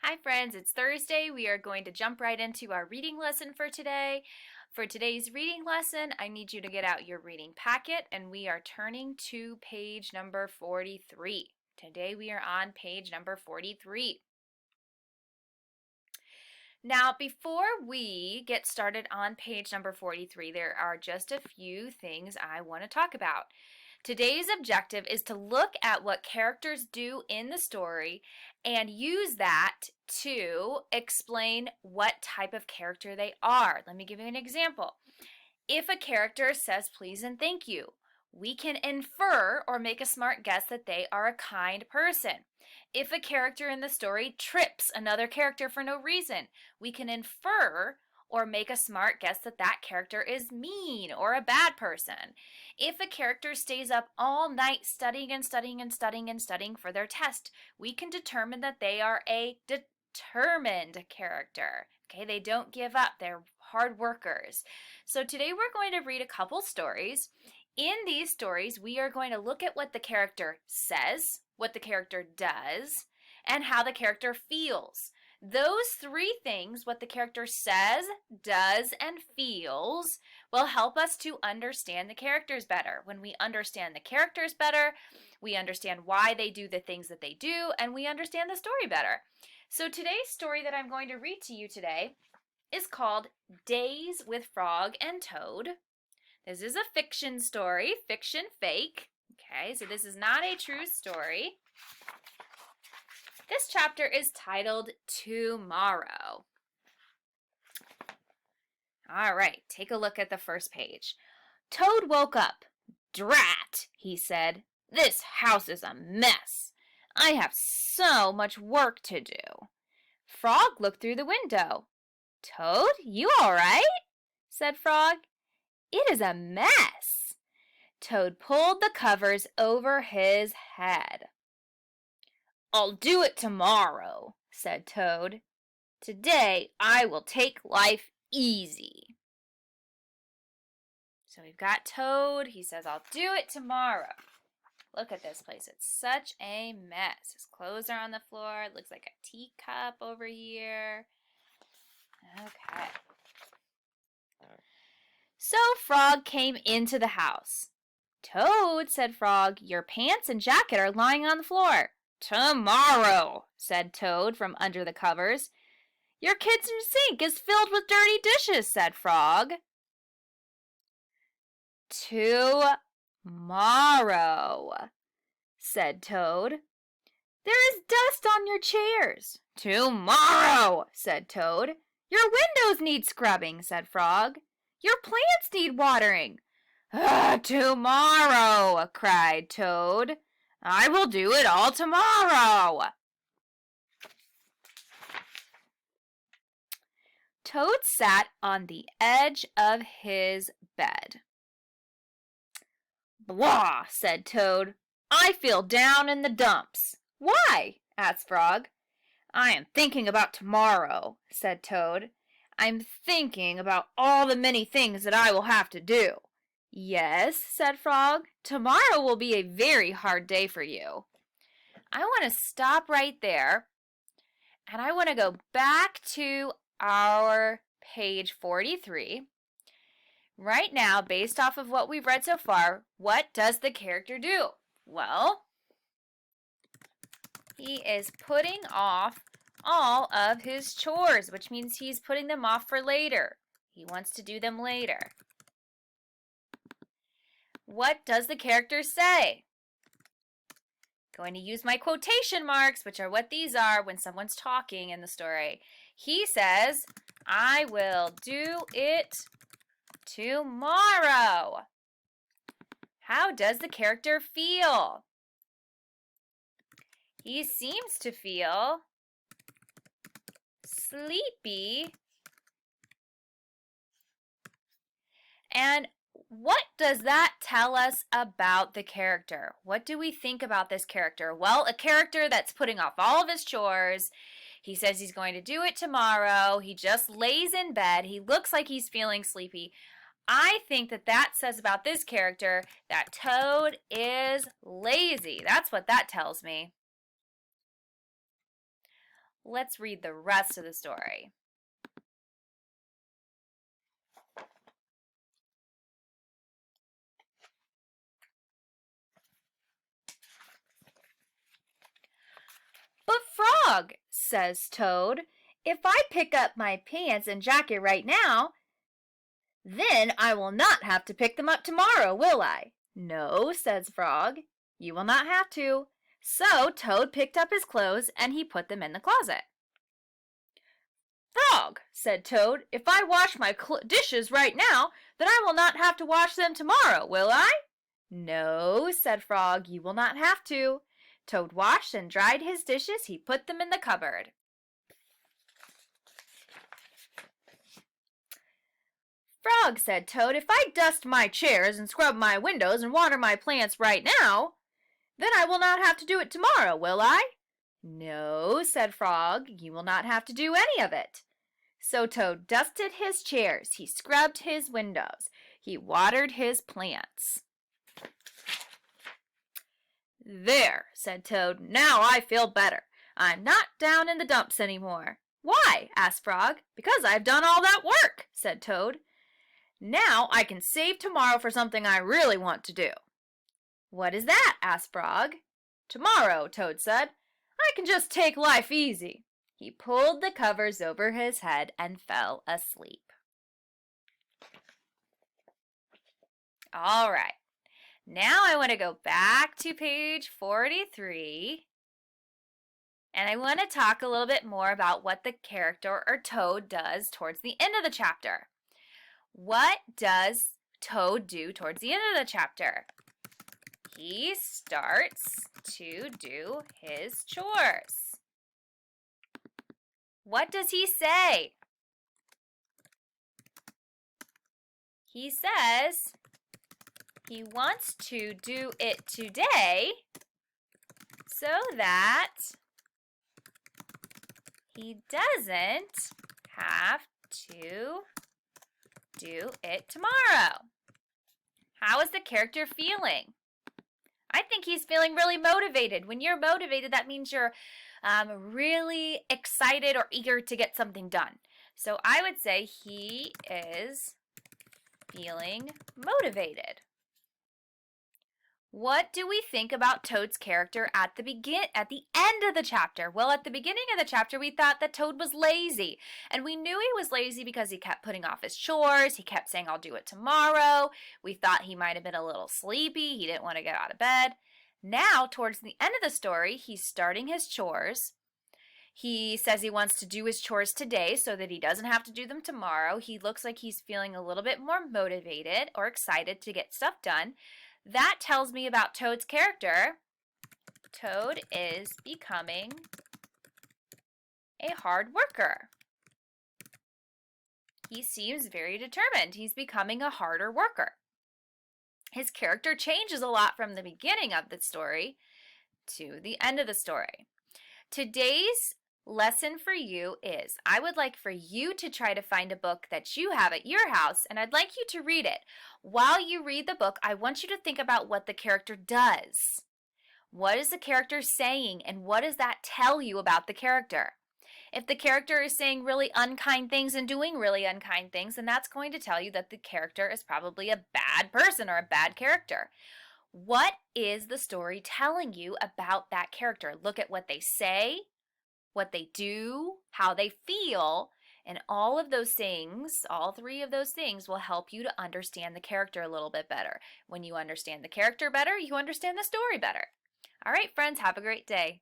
Hi friends, it's Thursday. We are going to jump right into our reading lesson for today. For today's reading lesson, I need you to get out your reading packet and we are turning to page number 43. Today we are on page number 43. Now, before we get started on page number 43, there are just a few things I want to talk about. Today's objective is to look at what characters do in the story and use that to explain what type of character they are. Let me give you an example. If a character says please and thank you, we can infer or make a smart guess that they are a kind person. If a character in the story trips another character for no reason, we can infer or make a smart guess that that character is mean or a bad person. If a character stays up all night studying and studying and studying and studying for their test, we can determine that they are a determined character. Okay, they don't give up. They're hard workers. So today we're going to read a couple stories. In these stories, we are going to look at what the character says, what the character does, and how the character feels. Those three things, what the character says, does, and feels, will help us to understand the characters better. When we understand the characters better, we understand why they do the things that they do, and we understand the story better. So today's story that I'm going to read to you today is called Days with Frog and Toad. This is a fiction story, fiction fake. Okay, so this is not a true story. This chapter is titled Tomorrow. All right, take a look at the first page. Toad woke up. Drat, he said. This house is a mess. I have so much work to do. Frog looked through the window. Toad, you all right? Said Frog. It is a mess. Toad pulled the covers over his head. I'll do it tomorrow, said Toad. Today I will take life easy. So we've got Toad. He says, I'll do it tomorrow. Look at this place. It's such a mess. His clothes are on the floor. It looks like a teacup over here. Okay. So Frog came into the house. Toad, said Frog, your pants and jacket are lying on the floor. Tomorrow, said Toad from under the covers. Your kitchen sink is filled with dirty dishes, said Frog. Tomorrow, said Toad. There is dust on your chairs. Tomorrow, said Toad. Your windows need scrubbing, said Frog. Your plants need watering. Tomorrow, cried Toad. I will do it all tomorrow. Toad sat on the edge of his bed. Blah, said Toad. I feel down in the dumps. Why? asked Frog. I am thinking about tomorrow, said Toad. I'm thinking about all the many things that I will have to do. Yes, said Frog. Tomorrow will be a very hard day for you. I want to stop right there, and I want to go back to our page 43. Right now, based off of what we've read so far, what does the character do? Well, he is putting off all of his chores, which means he's putting them off for later. He wants to do them later. What does the character say? Going to use my quotation marks, which are what these are when someone's talking in the story. He says, I will do it tomorrow. How does the character feel? He seems to feel sleepy. And what does that tell us about the character? What do we think about this character? Well, a character that's putting off all of his chores. He says he's going to do it tomorrow. He just lays in bed. He looks like he's feeling sleepy. I think that that says about this character that Toad is lazy. That's what that tells me. Let's read the rest of the story. "But Frog," says Toad, "if I pick up my pants and jacket right now, then I will not have to pick them up tomorrow, will I?" "No," says Frog, "you will not have to." So Toad picked up his clothes and he put them in the closet. "Frog," said Toad, "if I wash my dishes right now, then I will not have to wash them tomorrow, will I?" "No," said Frog, "you will not have to." Toad washed and dried his dishes. He put them in the cupboard. "Frog," said Toad, "if I dust my chairs and scrub my windows and water my plants right now, then I will not have to do it tomorrow, will I?" "No," said Frog, "you will not have to do any of it." So Toad dusted his chairs, he scrubbed his windows, he watered his plants. "There," said Toad, "now I feel better. I'm not down in the dumps any more." "Why?" asked Frog. "Because I've done all that work," said Toad. "Now I can save tomorrow for something I really want to do." "What is that?" asked Frog. "Tomorrow," Toad said, "I can just take life easy." He pulled the covers over his head and fell asleep. All right. Now I want to go back to page 43. And I want to talk a little bit more about what the character or Toad does towards the end of the chapter. What does Toad do towards the end of the chapter? He starts to do his chores. What does he say? He says he wants to do it today so that he doesn't have to do it tomorrow. How is the character feeling? I think he's feeling really motivated. When you're motivated, that means you're really excited or eager to get something done. So I would say he is feeling motivated. What do we think about Toad's character at the end of the chapter? Well, at the beginning of the chapter, we thought that Toad was lazy. And we knew he was lazy because he kept putting off his chores. He kept saying, "I'll do it tomorrow." We thought he might have been a little sleepy. He didn't want to get out of bed. Now, towards the end of the story, he's starting his chores. He says he wants to do his chores today so that he doesn't have to do them tomorrow. He looks like he's feeling a little bit more motivated or excited to get stuff done. That tells me about Toad's character. Toad is becoming a hard worker. He seems very determined. He's becoming a harder worker. His character changes a lot from the beginning of the story to the end of the story. Today's lesson for you is, I would like for you to try to find a book that you have at your house, and I'd like you to read it. While you read the book, I want you to think about what the character does. What is the character saying, and what does that tell you about the character? If the character is saying really unkind things and doing really unkind things, then that's going to tell you that the character is probably a bad person or a bad character. What is the story telling you about that character? Look at what they say, what they do, how they feel, and all of those things, all three of those things will help you to understand the character a little bit better. When you understand the character better, you understand the story better. All right, friends, have a great day.